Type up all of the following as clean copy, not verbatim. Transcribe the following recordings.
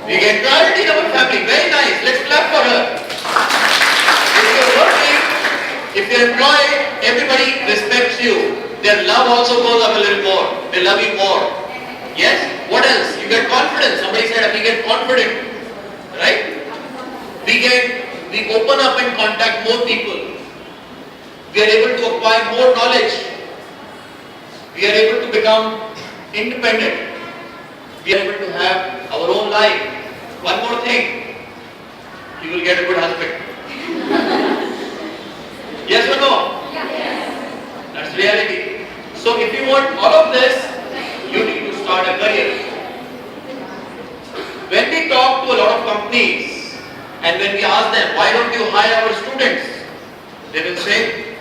We get priority in our family. Very nice. Let's clap for her. If you're working, if you're employed, everybody respects you. Their love also goes up a little more. They love you more. Yes? What else? You get confidence. Somebody said we get confident. Right? We open up and contact more people. We are able to acquire more knowledge. We are able to become independent. We are able to have our own life. One more thing, you will get a good husband. Yes or no? Yes. That's reality. So if you want all of this, you need to start a career. When we talk to a lot of companies and when we ask them, why don't you hire our students? They will say,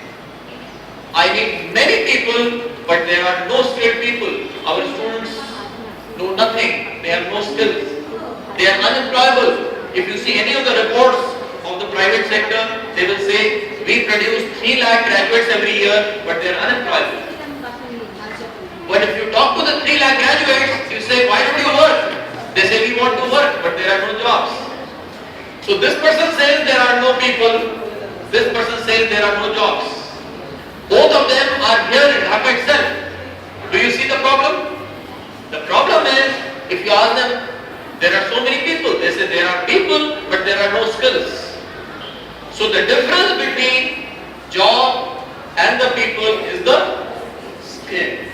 I need many people, but there are no skilled people. Our students know nothing. They have no skills. They are unemployable. If you see any of the reports of the private sector, they will say, we produce 3 lakh graduates every year, but they are unemployable. But if you talk to the 3 lakh graduates, you say, why don't you work? They say, we want to work, but there are no jobs. So this person says there are no people. This person says there are no jobs. Both of them are here in Dhaka itself. Do you see the problem? The problem is, if you ask them, there are so many people. They say there are people, but there are no skills. So the difference between job and the people is the skill.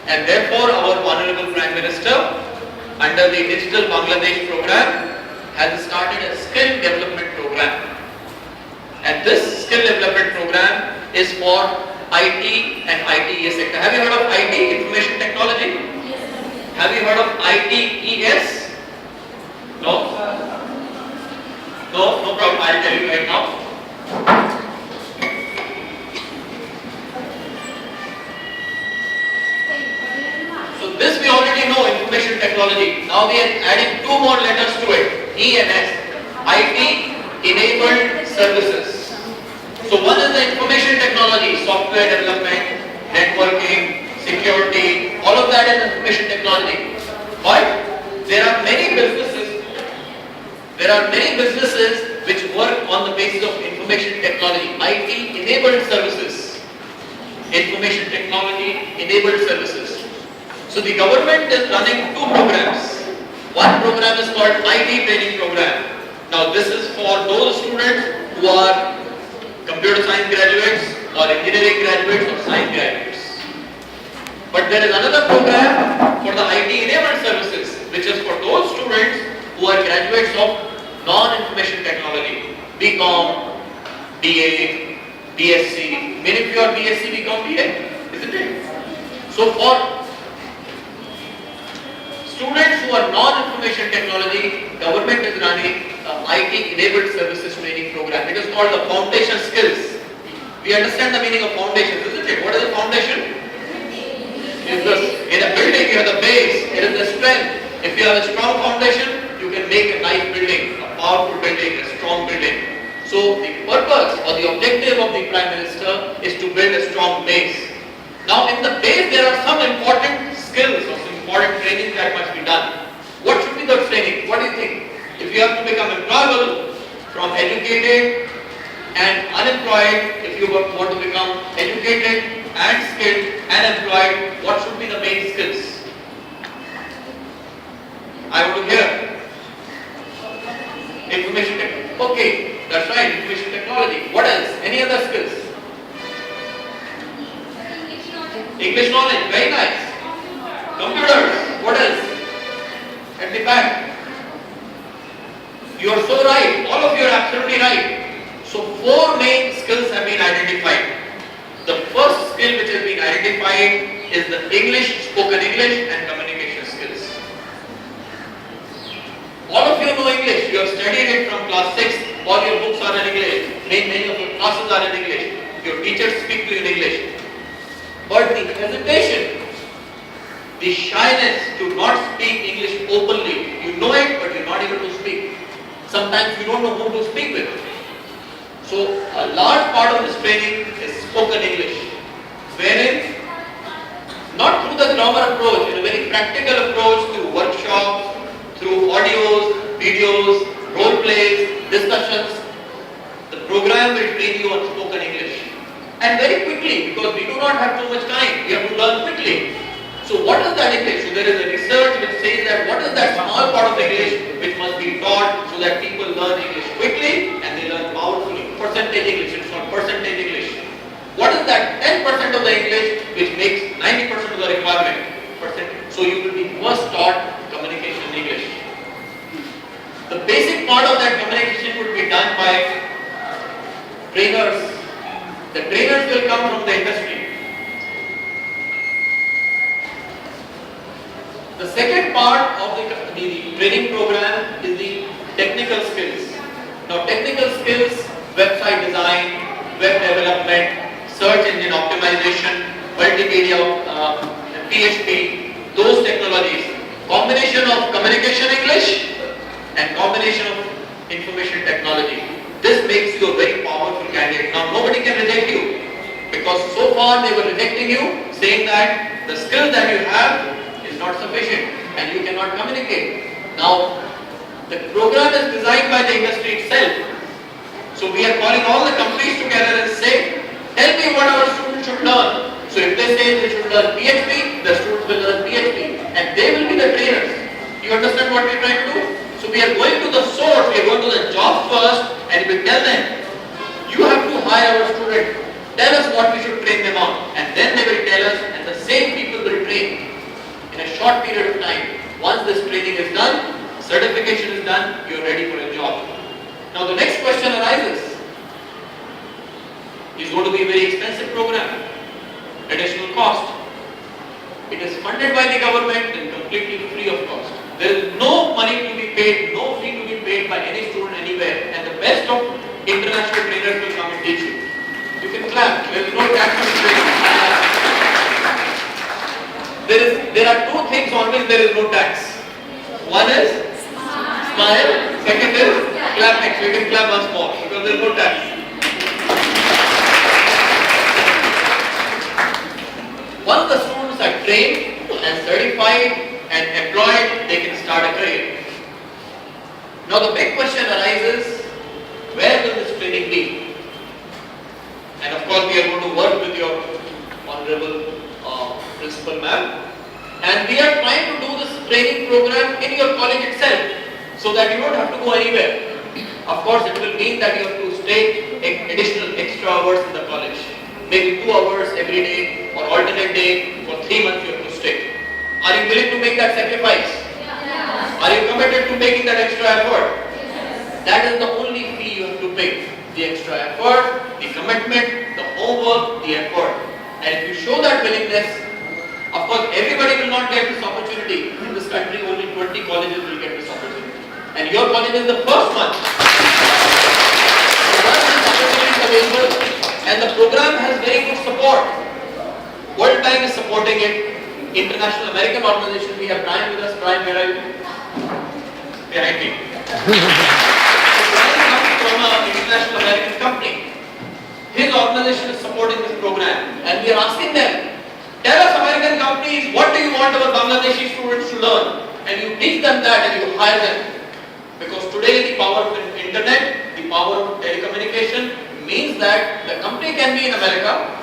And therefore, our Honorable Prime Minister, under the Digital Bangladesh program, has started a skill development program. And this skill development program is for IT and ITES sector. Have you heard of IT, Information Technology? Yes. Have you heard of ITES? No? No problem. I'll tell you right now. So this we already know, Information Technology. Now we are adding 2 more letters to it. E and S. IT Enabled Services. So one is the information technology, software development, networking, security, all of that is information technology. But there are many businesses which work on the basis of information technology, IT enabled services. Information technology enabled services. So the government is running 2 programs. One program is called IT training program. Now this is for those students who are computer science graduates or engineering graduates or science graduates. But there is another program for the IT enabled services, which is for those students who are graduates of non-information technology, BCom, BA, BSc. Many of you are BSc, BCom, BA, isn't it? So for students who are non-information technology, government is running IT enabled services training program. It is called the foundation skills. We understand the meaning of foundation, isn't it? What is the foundation? In a building you have the base, it is the strength. If you have a strong foundation, you can make a nice building, a powerful building, a strong building. So the purpose or the objective of the Prime Minister is to build a strong base. Now in the base there are some important skills or some important training that must be done. What should be the training? What do you think? If you have to become employable from educated and unemployed, if you want to become educated and skilled and employed, what should be the main skills? I want to hear. Information technology. Okay, that's right, information technology. What else? Any other skills? English knowledge, very nice. Computers, what else? At the back. You are so right, all of you are absolutely right. So 4 main skills have been identified. The first skill which has been identified is the English, spoken English and communication skills. All of you know English, you have studied it from class 6, all your books are in English, many of your classes are in English, your teachers speak to you in English. But the hesitation, the shyness to not speak English openly, you know it but you are not able to speak. Sometimes you don't know who to speak with. So a large part of this training is spoken English, wherein not through the grammar approach, in a very practical approach, through workshops, through videos, role plays, discussions. The program will train you on spoken English. And very quickly, because we do not have too much time, we have to learn quickly. So what is that English? So there is a research which says that what is that small part of English which must be taught so that people learn English quickly and they learn powerfully. Percentage English, it's not percentage English. What is that 10% of the English which makes 90% of the requirement? Percentage. So you will be first taught communication in English. The basic part of that communication would be done by trainers. The trainers will come from the industry. The second part of the training program is the technical skills. Now technical skills, website design, web development, search engine optimization, multimedia, PHP, those technologies. Combination of communication English and combination of information technology. This makes you a very powerful candidate. Now nobody can reject you because so far they were rejecting you saying that the skills that you have is not sufficient and you cannot communicate. Now the program is designed by the industry itself. So we are calling all the companies together and say, tell me what our students should learn. So if they say they should learn PHP, the students will learn PHP and they will be the trainers. You understand what we are trying to do? So we are going to the source, we are going to the job first and we tell them, you have to hire our student, tell us what we should train them on and then they will tell us and the same people will train in a short period of time. Once this training is done, certification is done, you are ready for a job. Now the next question arises, it's going to be a very expensive program, additional cost. It is funded by the government and completely free of cost. There is no money to be paid, no fee to be paid by any student anywhere and the best of international trainers will come and teach you. You can clap, there is no tax to be paid. There are two things on which there is no tax. One is smile, second is clap next. You can clap once more because there is no tax. Once the students are trained and certified and employed, they can start a career. Now the big question arises, where will this training be? And of course we are going to work with your honorable principal ma'am. And we are trying to do this training program in your college itself so that you don't have to go anywhere. Of course it will mean that you have to stay additional extra hours in the college. Maybe 2 hours every day or alternate day for 3 months you have to stay. Are you willing to make that sacrifice? Yes. Are you committed to making that extra effort? Yes. That is the only fee you have to pay. The extra effort, the commitment, the homework, the effort. And if you show that willingness, of course everybody will not get this opportunity. In this country only 20 colleges will get this opportunity. And your college is the first one. So once this opportunity is available and the program has very good support. World Bank is supporting it. International American organization, we have Brian with us. Brian, where are you? Behind me. So Brian comes from an international American company. His organization is supporting this program and we are asking them, tell us American companies, what do you want our Bangladeshi students to learn? And you teach them that and you hire them. Because today the power of internet, the power of telecommunication means that the company can be in America,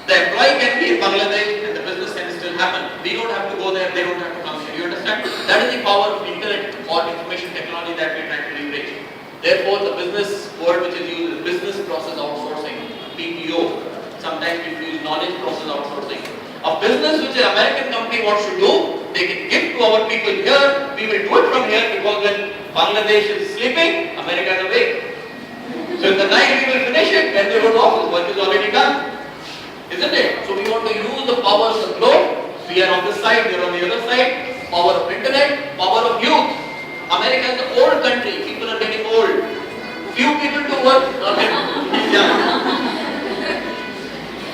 the employee can be in Bangladesh and the business can still happen. We don't have to go there, they don't have to come here. You understand? That is the power of internet or information technology that we are trying to leverage. Therefore, the business word which is used is business process outsourcing, BPO. Sometimes we use knowledge process outsourcing. A business which an American company wants to do, they can give to our people here. We will do it from here because when Bangladesh is sleeping, America is awake. So in the night we will finish it when we go to office. Work is already done. Isn't it? So we want to use the power of the globe. We are on this side, we are on the other side. Power of internet, power of youth. America is an old country. People are getting old. Few people to work are getting young.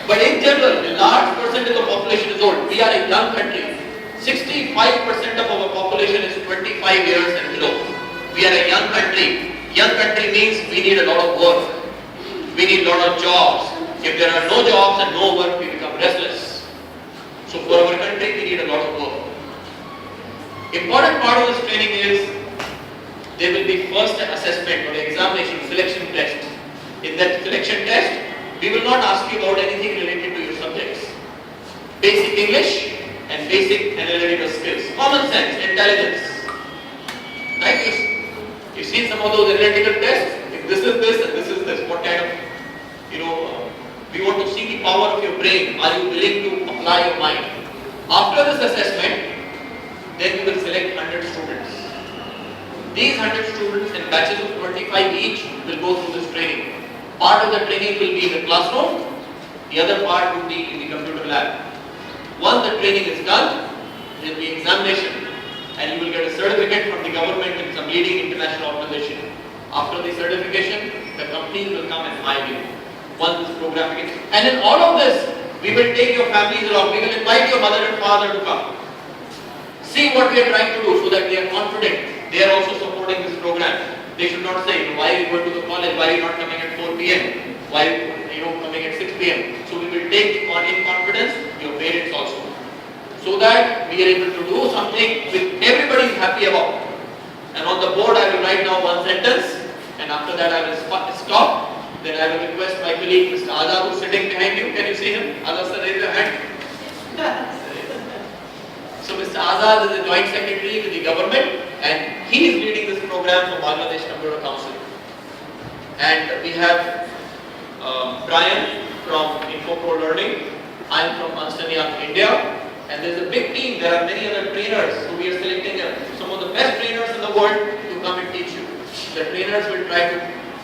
But in general, a large percentage of the population is old. We are a young country. 65% of our population is 25 years and below. We are a young country. Young country means we need a lot of work. We need a lot of jobs. If there are no jobs and no work, we become restless. So for our country, we need a lot of work. Important part of this training is there will be first an assessment or examination, selection test. In that selection test, we will not ask you about anything related to your subjects. Basic English and basic analytical skills. Common sense, intelligence. Right? You've seen some of those analytical tests. If this is this and this is this, what kind of, we want to see the power of your brain. Are you willing to apply your mind? After this assessment, then we will select 100 students. These 100 students in batches of 25 each will go through this training. Part of the training will be in the classroom, the other part will be in the computer lab. Once the training is done, there will be examination and you will get a certificate from the government in some leading international organization. After the certification, the companies will come and hire you. Once this program begins. And in all of this, we will take your families along. We will invite your mother and father to come. See what we are trying to do so that they are confident. They are also supporting this program. They should not say, why are you going to the college? Why are you not coming at 4 p.m.? Why are you coming at 6 p.m.? So we will take in confidence your parents also. So that we are able to do something which everybody is happy about. And on the board I will write now one sentence and after that I will stop. Then I will request my colleague Mr. Azad who is sitting behind you. Can you see him? Azad sir, raise your hand. So Mr. Azad is the Joint Secretary with the government and he is leading this program for Bangladesh Computer Council. And we have Brian from Infopro Learning. I am from Ernst & Young, India. And there is a big team. There are many other trainers who we are selecting some of the best trainers in the world to come and teach you. The trainers will try to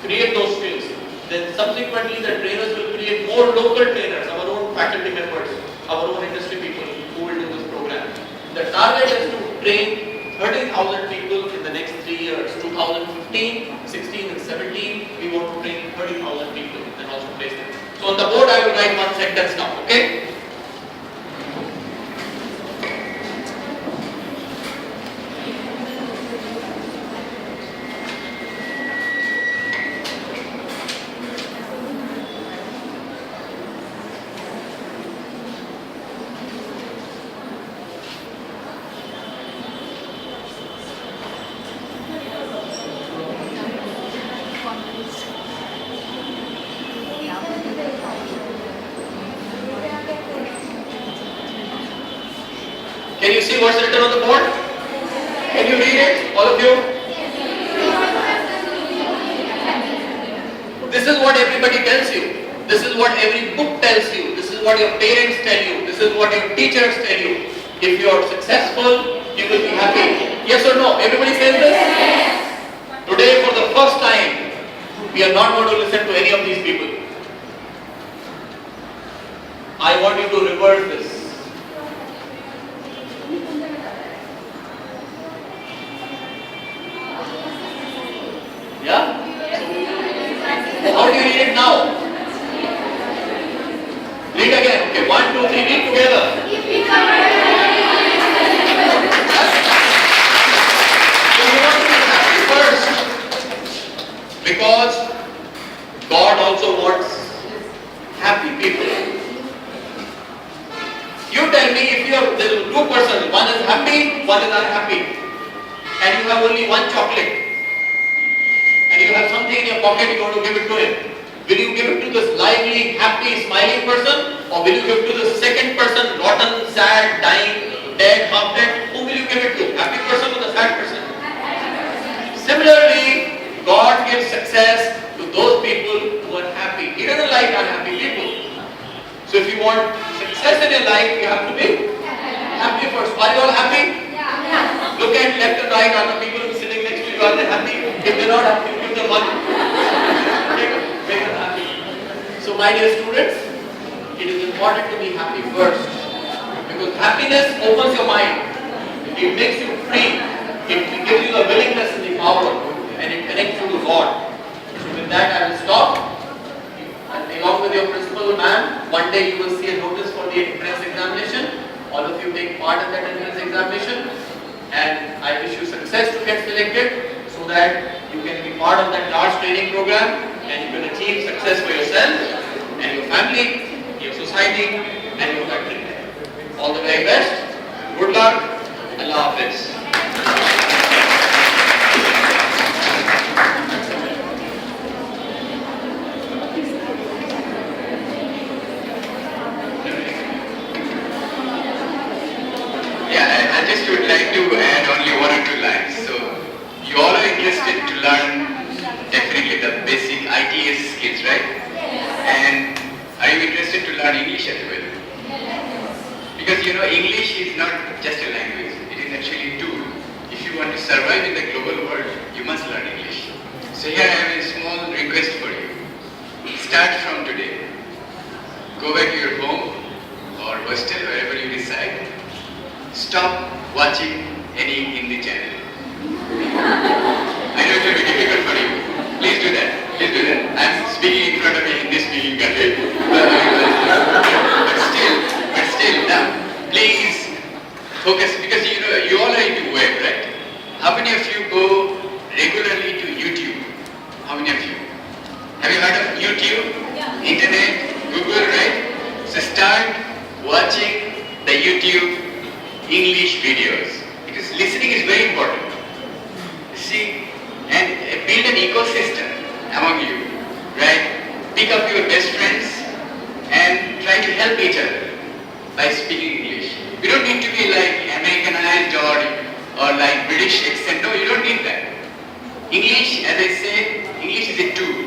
create those skills. Then subsequently the trainers will create more local trainers, our own faculty members, our own industry people who will do this program. The target is to train 30,000 people in the next 3 years. 2015, 16 and 17, we want to train 30,000 people and also place them. So on the board I will write one sentence now, okay? Can you see what's written on the board? Can you read it, all of you? This is what everybody tells you. This is what every book tells you. This is what your parents tell you. This is what your teachers tell you. If you are successful, you will be happy. Yes or no? Everybody says this? Today, for the first time, we are not going to listen to any of these people. I want you to reverse this. Yeah? How do you read it now? Read again. Okay, 1, 2, 3, read together. So you want to be happy first. Because God also wants happy people. You tell me if there are two persons, one is happy, one is unhappy. And you have only one chocolate. And you have something in your pocket, you want to give it to him. Will you give it to this lively, happy, smiling person? Or will you give it to the second person, rotten, sad, dying, dead, half dead? Who will you give it to? Happy person or the sad person? Similarly, God gives success to those people who are happy. He doesn't like unhappy people. So if you want success in your life, you have to be happy first. Are you all happy? Yeah. Look at left and right, are the people sitting next to you, are they happy? If they're not happy, give them one. Make them happy. So my dear students, it is important to be happy first. Because happiness opens your mind. It makes you free. It gives you the willingness and the power. And it connects you to God. So with that I will stop. And along with your principal ma'am, one day you will see a notice for the entrance examination. All of you take part in that entrance examination. And I wish you success to get selected, so that you can be part of that large training program and you can achieve success for yourself and your family, your society and your country. All the very best. Good luck. Allah Hafiz. survive in the global world, you must learn English. So here I have a small request for you. Start from today. Go back to your home or hostel, wherever you reside. Stop watching any Hindi channel. I know it will be difficult for you. Please do that. Please do that. I am speaking in front of a Hindi speaking country. But still, now, please focus, because you know, you all are into web, right? How many of you go regularly to YouTube? How many of you? Have you heard of YouTube? Yeah. Internet, Google, right? So start watching the YouTube English videos, because listening is very important. See, and build an ecosystem among you, right? Pick up your best friends and try to help each other by speaking English. You don't need to be like Americanized or like British accent. No, you don't need that. English, as I say, English is a tool.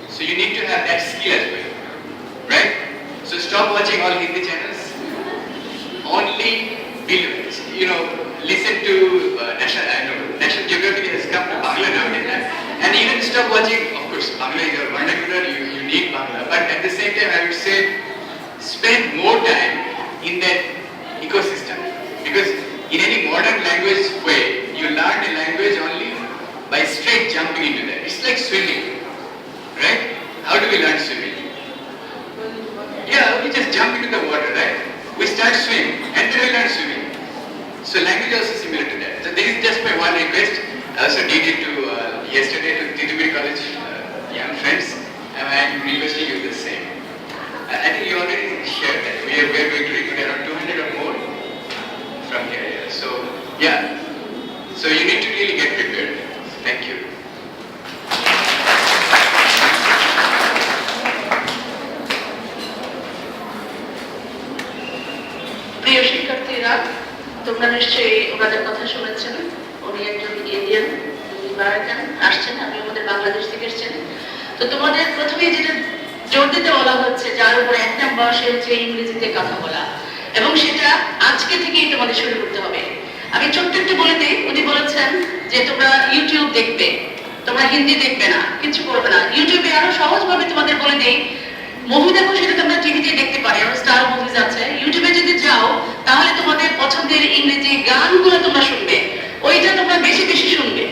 So you need to have that skill as well, right? So stop watching all Hindi channels. Only listen to National Geographic has come to Bangla nowadays. And even stop watching, of course, Bangla is your vernacular, you need Bangla. But at the same time, I would say, spend more time in that ecosystem. Because in any modern language way, you learn a language only by straight jumping into that. It's like swimming, right? How do we learn swimming? Yeah, we just jump into the water, right? We start swimming and then we learn swimming. So language also similar to that. So this is just my one request. I also did it yesterday to Tituburi College young friends, and I'm requesting you the same. I think you already shared that. We are going to recruit around 200 or more from here. So yeah. So you need to really get prepared. Thank you. প্রিয় শিক্ষার্থীরা, তোমরা নিশ্চয়ই ওনাদের কথা শুনেছেন। উনি একজন Indian American আসছেন, আপনি আমাদের বাংলাদেশ থেকে এসেছেন। তো তোমাদের প্রথমেই যেটা জোর দিতে বলা হচ্ছে, যার উপর এক নাম্বার, সে হচ্ছে ইংরেজিতে কথা বলা, এবং সেটা আজকে থেকেই তোমাদের শুরু করতে হবে। আমি ছোট্ট একটু বলে দিই, উনি বলেছেন যে তোমরা ইউটিউব দেখবে, তোমরা হিন্দি দেখবে না, কিছু করবে না। ইউটিউবে আরো সহজভাবে তোমাদের বলে দিই, মুভি দেখো, সেটা তোমরা টিভিতে দেখতে পারো, স্টার মুভিজ আছে। ইউটিউবে যদি যাও, তাহলে তোমাদের পছন্দের ইংরেজি গানগুলো তোমরা শুনবে, ওইটা তোমরা বেশি বেশি শুনবে।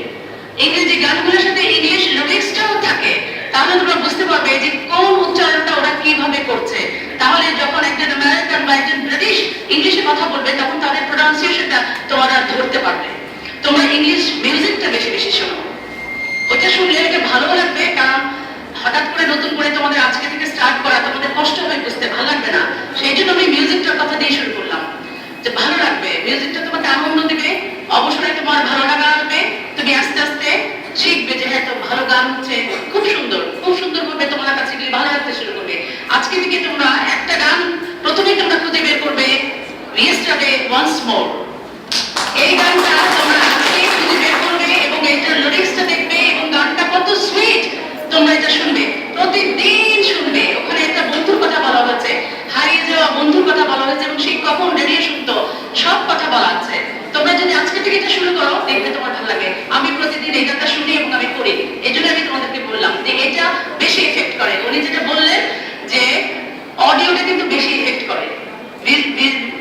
ইংরেজি গানগুলোর সাথে ইংলিশ লিরিক্সটাও থাকে, তাহলে তোমরা বুঝতে পারবে যে কোন উচ্চারণটা ওরা কিভাবে করছে। তাহলে যখন একজন আমেরিকান বা একজন ব্রিটিশ ইংলিশে কথা বলবে, তখন তাদের প্রোনাউন্সিয়েশনটা তোমরা ধরতে পারবে। তোমরা ইংলিশ মিউজিকটা বেশি বেশি শোনো, ওইটা শুনলে এটা ভালো লাগবে। কারণ হঠাৎ করে নতুন করে তোমাদের আজকে থেকে স্টার্ট করা, তোমাদের কষ্ট হয়ে বুঝতে ভালো লাগবে না। সেই জন্য আমি মিউজিকটার কথা দিয়ে শুরু করলাম, যে ভালো লাগবে। মিউজিকটা তোমাকে আনন্দ দিবে, অবশ্যই তোমার ভালো লাগা আসবে। তুমি আস্তে আস্তে শিখবে যে হ্যাঁ, তো ভালো গান হচ্ছে, খুব সুন্দর, খুব সুন্দর ভাবে তোমার কাছে গিয়ে ভালো লাগতে শুরু করবে। আজকে থেকে তোমরা একটা গান প্রথমেই তোমরা খুঁজে বের করবে, ইয়েস্টারডে ওয়ান্স মোর। এই গানটা তোমরা আজকে খুঁজে বের করবে এবং এটার লিরিক্সটা দেখবে, এবং গানটা কত সুইট তোমরা এটা শুনবে, প্রতিদিন শুনবে। ওখানে একটা বন্ধুর কথা বলা হয়েছে, হারিয়ে যাওয়া বন্ধুর কথা বলা হয়েছে, এবং সেই কখন রেডিও শুনতো, সব কথা বলা আছে। তোমরা যদি আজকে থেকে এটা শুরু করো, দেখবে তোমার ভালো লাগে। আমি প্রতিদিন এই গানটা শুনি এবং আমি করি, এই জন্য আমি তোমাদেরকে বললাম যে এটা বেশি এফেক্ট করে। উনি যেটা বললেন যে অডিওটা কিন্তু বেশি এফেক্ট করে।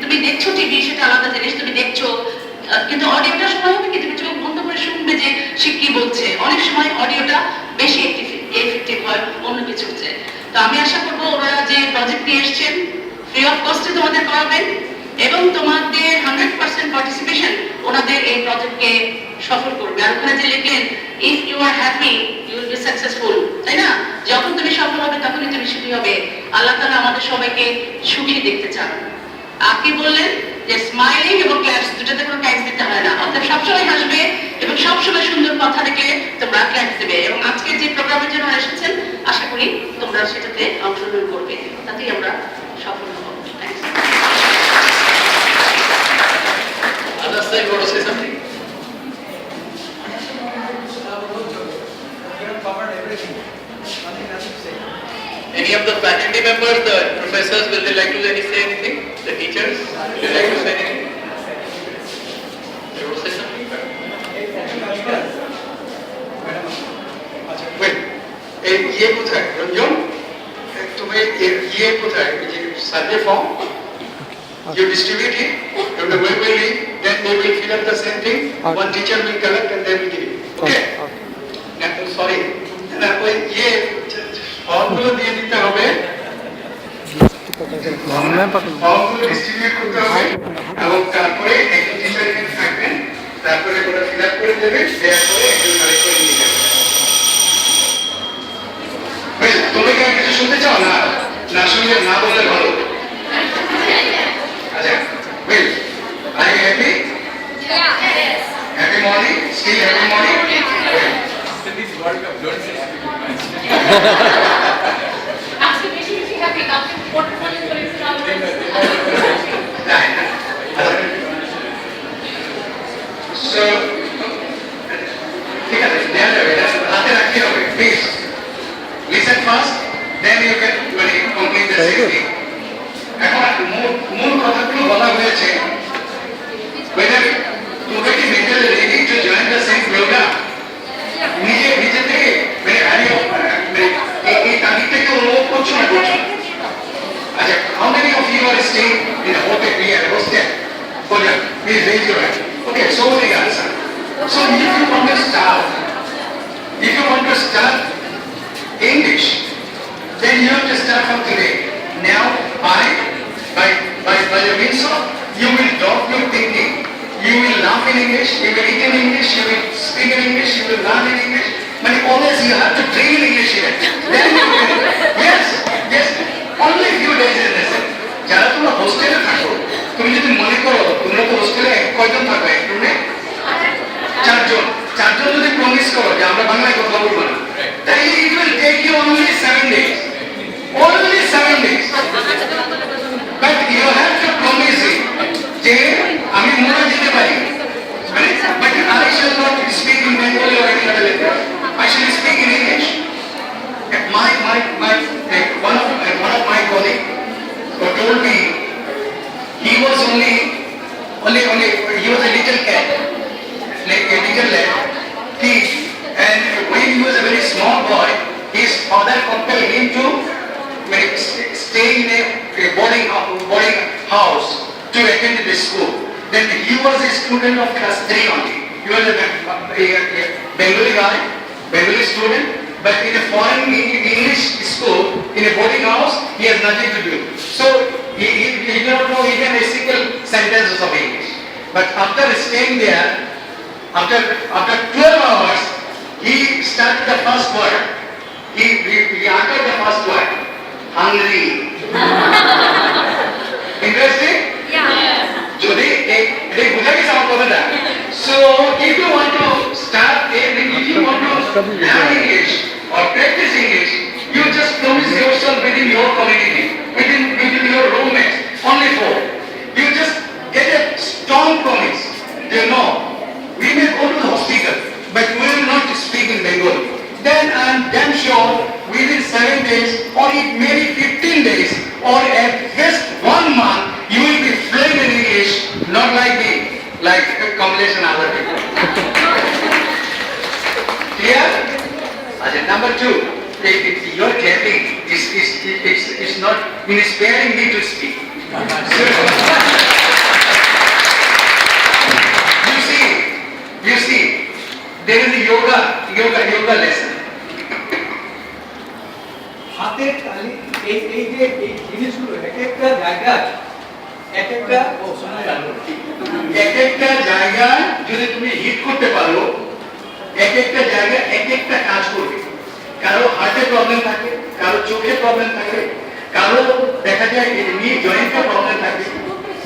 তুমি দেখছো টিভি, সেটা আলাদা জিনিস, তুমি দেখছো, কিন্তু অডিওটা সময় হবে কি তুমি চোখ বন্ধ করে শুনবে যে সে কি বলছে। অনেক সময় অডিওটা বেশি এফেক্টিভ হয় অন্য কিছুর চেয়ে। তো আমি আশা করবো ওনারা যে প্রজেক্ট নিয়ে এসছেন, ফ্রি অফ কস্টে তোমাদের করাবেন, এবং তোমাদের 100% পার্টিসিপেশন ওনাদের এই প্রজেক্টকে সফল করবে। আর ওখানে যে লিখলেন, if you are happy you will be successful, তাই না? যখন তুমি সফল হবে তখনই তুমি সুখী হবে। আল্লাহ তাআলা আমাদের সবাইকে সুখী দেখতে চান। আপনি বললেন যে স্মাইলিং এবং ক্ল্যাপস, দুটাতে কোনো ট্যাক্স দিতে হয় না, অর্থাৎ সবসময় হাসবে এবং সবসময় সুন্দর কথা দেখলে তোমরা ক্ল্যাপস দেবে। এবং আজকের যে প্রোগ্রামের জন্য এসেছেন, আশা করি তোমরা সেটাতে অংশগ্রহণ করবে, তাতেই আমরা সফল হব। Thanks. Others side, want to say something? Any of the faculty members, the professors, will they like to say anything? The teachers, will they like to say anything? They want to say something? এই ইয়ে কোথায় রঞ্জন তুমি ইয়ে কোথায় এই যে survey form you distribute it to the way will leave, then they will fill up the same thing. One teacher will collect and they will give it. Okay? Sorry. না ওই ইয়ে ফর্মগুলো দিয়ে দিতে হবে, ফর্মগুলো ডিস্ট্রিবিউট করতে হবে এবং তারপরে একজন টিচার এখানে থাকবেন, তারপরে ওরা ফিল আপ করে দেবে, দেওয়ার পরে একজন কালেক্ট করে নিয়ে যাবে। তুমি কি আর কিছু শুনতে চাও? না না শুনলে না বললে ভালো। আচ্ছা well, are you happy? Happy morning, still happy morning. This World Cup don't say happy moments. আজকে বেশি বেশি হ্যাপি কালকে পোর্টফোলিও করেছিল সো ঠিক আছে, দেওয়া যাবে, হাতে রাখতে হবে। Please listen first, then you can মানে কমপ্লিট দ্য সেম থিং। এখন মূল কথাগুলো বলা হয়েছে, whether তোমরা কি mentally ready to join the same programme. নিজে থেকে মানে এই তারিখটাকে অনুভব করছো না করছো? আচ্ছা, how many of you are staying in a hotel here, hostel? Please raise your hand. Okay, so many answer. So if you want to start English, then you have to start from today. Now, by the means of, you will drop your thinking. You will laugh in English, you will eat in English, you will speak in English, you will learn in English. But always you have to train English here. Then you will, yes, only few days in lesson. যারা তোমরা হোস্টেলে থাকো, তুমি যদি মনে করো তোমরা তো হোস্টেলে কয়জন থাকবে? একটু নেই, চারজন যদি প্রমিস করো যে আমরা বাংলায় কথা বলবো না, তাহলে it will take you only 7 days. Only 7 days. But you have to promise it যে আমি মনে যেতে পারি, but I shall not speak in Bengali or any other language. I shall speak in English. One of my colleagues told me he was only he was a little cat, like a little kid, and when he was a very small boy, his father compelled him to stay in a boarding house to attend the school. Then he was a student of class 3 only. He was a Bengali guy, Bengali student, but in a foreign English school, in a boarding house, he has nothing to do. So he did not know even a single sentence of English. But after staying there, after 12 hours, he started the first word. He uttered the first word, hungry. Interesting? যদি এই বুঝা গেছে আমার কথাটা। So if you want to start, if you want to learn English or practice English, you just promise yourself within your community, within your roommates, only 4. You just get a strong promise. You know, we may go to the hospital, but we will not speak in Bengali. Then I am damn sure within 7 days, or it may be 15 days, or at least 1 month, you will be fluent in English, not like me, like Kamlesh and other people. Clear? Number 2, your clapping is not inspiring me to speak. You see, there is a yoga lesson. হাতের তালি এই যে এই জিনিসগুলো এক একটা জায়গায় এক একটা জায়গায় যদি তুমি হিট করতে পারো, এক একটা জায়গায় এক একটা কাজ করবে। কারো হার্টের প্রবলেম থাকে, কারো চোখের প্রবলেম থাকে, কারো দেখা যায় নি জয়েন্টের প্রবলেম থাকে,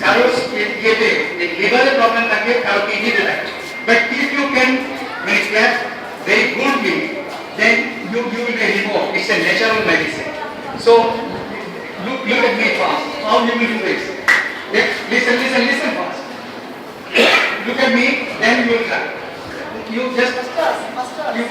কারো ইয়েতে লিভারের প্রবলেম থাকে, কারো কিডনিতে থাকে। But if you can clap very goodly, then you will be removed. It's a natural medicine. So look at me fast. How you will do this? Listen fast. Look at me, then you will clap. You just you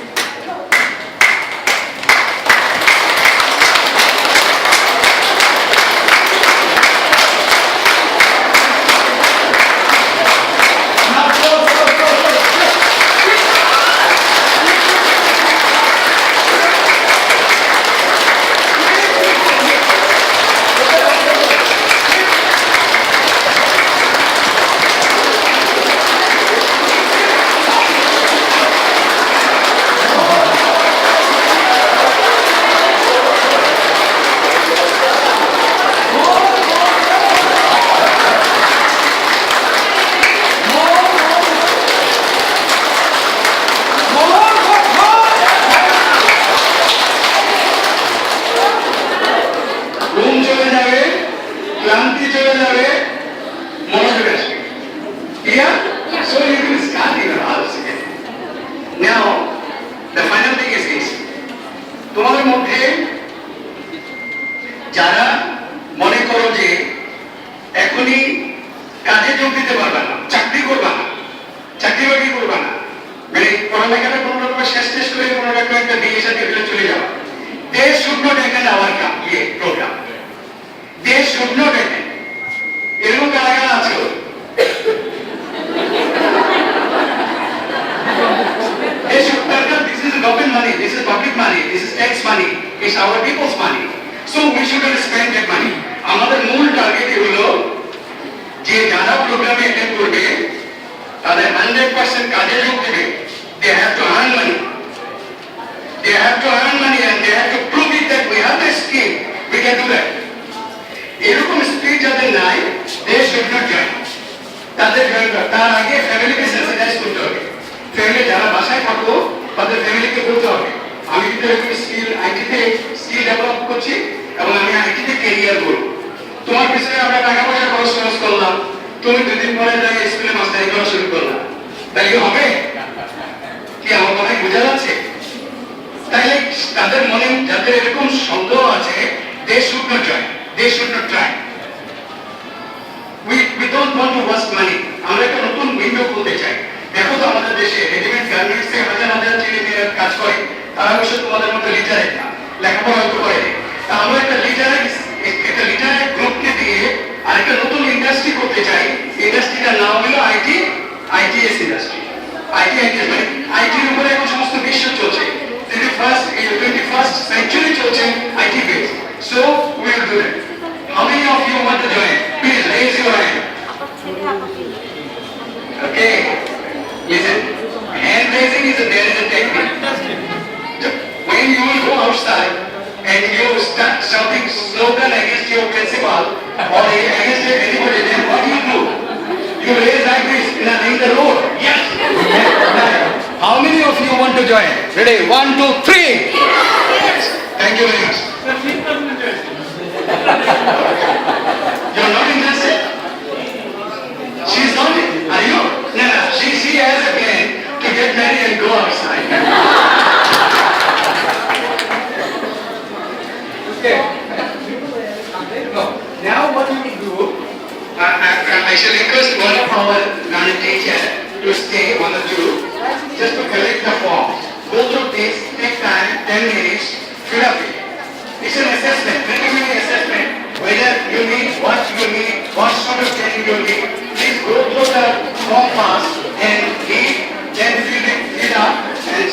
মানে পড়ালেখাটা কোনো রকমের শেষ শেষ করে কোনো রকম একটা বিয়ে সাথে হলে চলে যাওয়া। They should not attend our program. They should not attend. এরকম কারা আছে? They should tell them this is government money, this is public money, this is tax money, it's our people's money. So we shouldn't spend that money. আমাদের মূল target হলো যে যারা প্রোগ্রামে attend করবে তাদের 100% কাজে যোগ দেবে। They have to earn money. They have to earn money and they have to prove it that we have the skill. We can do that. এরকম স্পিড যাদের নাই, they should not join. তাদের তার আগে ফ্যামিলিকে সেন্সিটাইজ করতে হবে। Family যারা বাসায় থাকো তাদের ফ্যামিলিকে বলতে হবে আমি কিন্তু এরকম স্কিল আইটিতে স্কিল ডেভেলপ করছি এবং আমি আইটিতে ক্যারিয়ার করব। তোমার পিছনে আমরা টাকা পয়সা খরচ করলাম, তুমি দুদিন পরে যাই স্কুলে মাস্টারি করা শুরু করলাম, তাই কি হবে? কি আমার কথায় বোঝা যাচ্ছে? তাইলে তাদের মনে যাদের এরকম সন্দেহ আছে, they should not join, they should not try. We don't want to waste money. আমরা একটা নতুন উইন্ডো খুলতে চাই। দেখো তো আমাদের দেশে রেডিমেড গার্মেন্টসে হাজার হাজার ছেলে মেয়েরা কাজ করে, তারা অবশ্য তোমাদের মতো লিটারেট না, লেখাপড়া হয়তো করে। তা আমরা একটা লিটারেট গ্রুপকে দিয়ে আরেকটা নতুন ইন্ডাস্ট্রি করতে চাই। ইন্ডাস্ট্রিটার নাম হলো আইটিএস ইন্ডাস্ট্রি। আইটিএস মানে আইটির উপরে এখন সমস্ত বিশ্ব চলছে। 21st century চলছে IT base. So we will do that. How many of you want to join? Please raise your hand. Okay. Listen. Hand raising there is a technique. When you will go outside and you start shouting slogan against your principal or against anybody, then what do? You raise like this in the road. Yes. How many of you want to join? Ready? 1, 2, 3. Yes. Thank you very much. You're not interested? She's not. Are you? No. She has a plan to get married and go outside. Okay. No. Now what you will do? I shall request one of our learned teacher to stay on the tube just to collect the form. Go through this, take time, 10 minutes, fill up it. It's an assessment, preliminary assessment, whether you need, what sort of training you need. Please go through the form fast and read, then fill it up and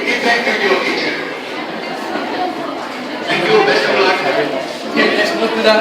give back to your teacher. Thank you, best of luck. Okay, let's move to the